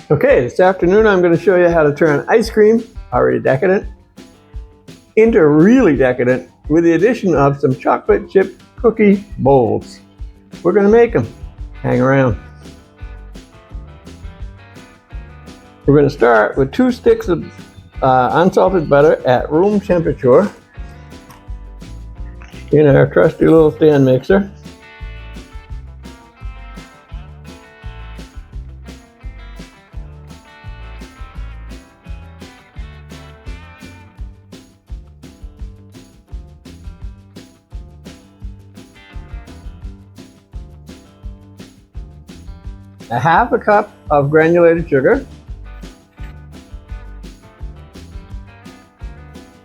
Okay, this afternoon I'm going to show you how to turn ice cream, already decadent, into really decadent with the addition of some chocolate chip cookie bowls. We're going to make them. Hang around. We're going to start with 2 sticks of unsalted butter at room temperature in our trusty little stand mixer. A half a cup of granulated sugar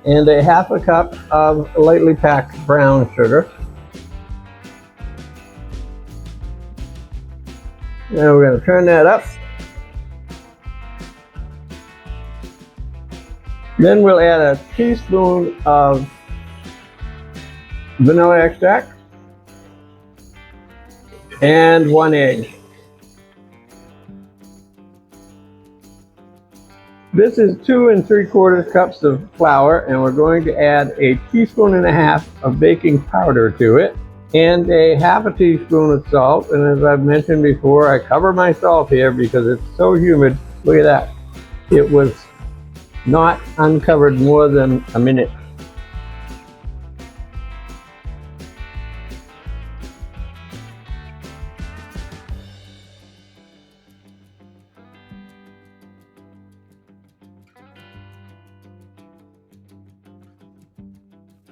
and a half a cup of lightly packed brown sugar. Now we're going to turn that up. Then we'll add a teaspoon of vanilla extract and 1 egg. This is 2 3/4 cups of flour, and we're going to add a teaspoon and a half of baking powder to it and a half a teaspoon of salt. And as I've mentioned before, I cover my salt here because it's so humid. Look at that. It was not uncovered more than a minute.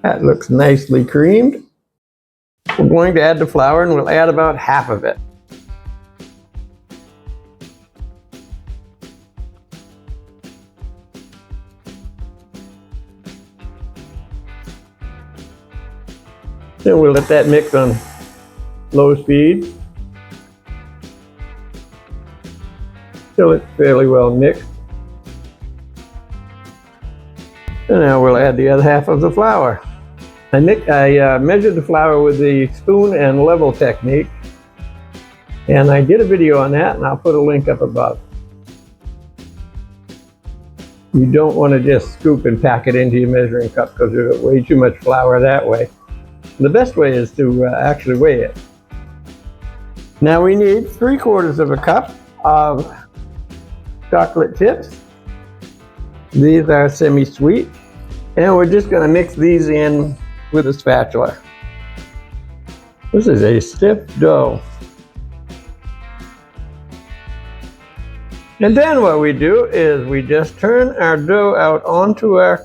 That looks nicely creamed. We're going to add the flour, and we'll add about half of it. Then we'll let that mix on low speed till it's fairly well mixed. And now we'll add the other half of the flour. I measured the flour with the spoon and level technique, and I did a video on that, and I'll put a link up above. You don't want to just scoop and pack it into your measuring cup because you get way too much flour that way. The best way is to actually weigh it. Now we need 3/4 cup of chocolate chips. These are semi-sweet, and we're just going to mix these in with a spatula. This is a stiff dough. And then what we do is we just turn our dough out onto our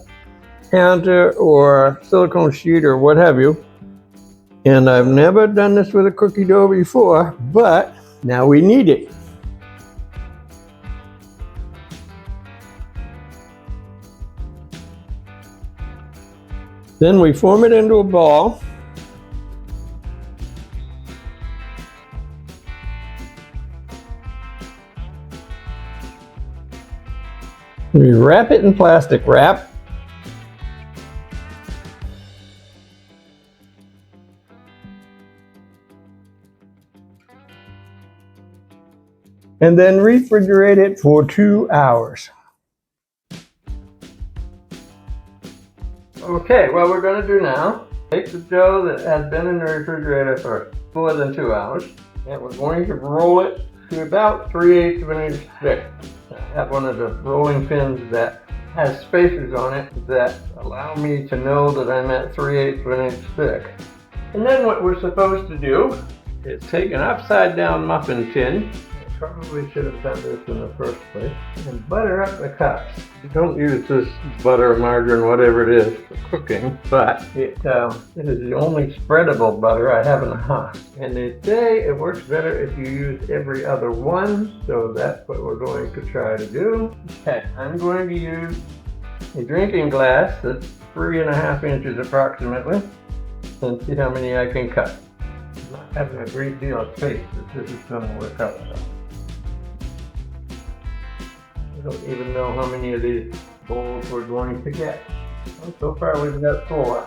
counter or silicone sheet or what have you. And I've never done this with a cookie dough before, but now we need it. Then we form it into a ball. We wrap it in plastic wrap. And then refrigerate it for 2 hours. Okay, what we're going to do now, take the dough that has been in the refrigerator for more than 2 hours, and we're going to roll it to about 3/8 of an inch thick. I have one of the rolling pins that has spacers on it that allow me to know that I'm at 3/8 of an inch thick. And then what we're supposed to do is take an upside down muffin tin. Probably should have done this in the first place, and butter up the cups. You don't use this butter, margarine, whatever it is for cooking, but it is the only spreadable butter I have in the house. And they say it works better if you use every other one, so that's what we're going to try to do. Okay, I'm going to use a drinking glass that's 3.5 inches approximately, and see how many I can cut. I'm not having a great deal of space, but this is going to work out. I don't even know how many of these bowls we're going to get. Well, so far we've got 4.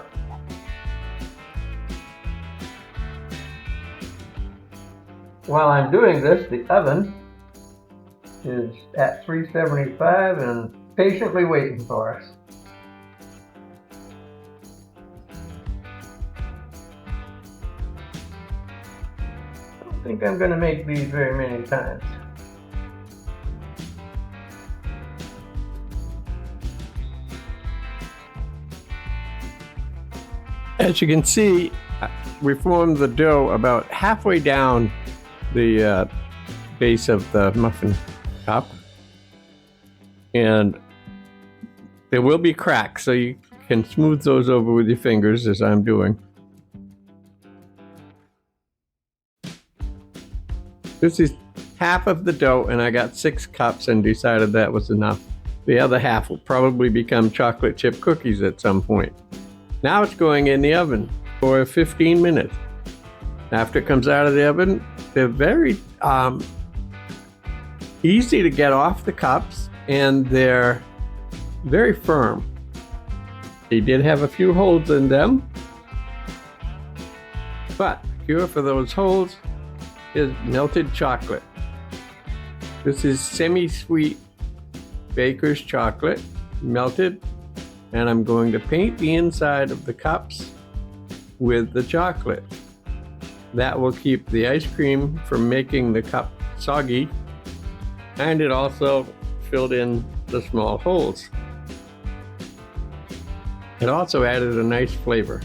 While I'm doing this, the oven is at 375 and patiently waiting for us. I don't think I'm going to make these very many times. As you can see, we formed the dough about halfway down the base of the muffin cup, and there will be cracks, so you can smooth those over with your fingers as I'm doing. This is half of the dough, and I got 6 cups and decided that was enough. The other half will probably become chocolate chip cookies at some point. Now it's going in the oven for 15 minutes. After it comes out of the oven, they're very easy to get off the cups, and they're very firm. They did have a few holes in them, but the cure for those holes is melted chocolate. This is semi-sweet baker's chocolate, melted, and I'm going to paint the inside of the cups with the chocolate. That will keep the ice cream from making the cup soggy, and it also filled in the small holes. It also added a nice flavor.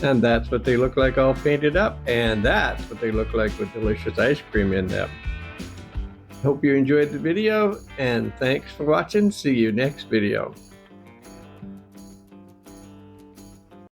And that's what they look like all painted up, and that's what they look like with delicious ice cream in them. Hope you enjoyed the video, and thanks for watching. See you next video.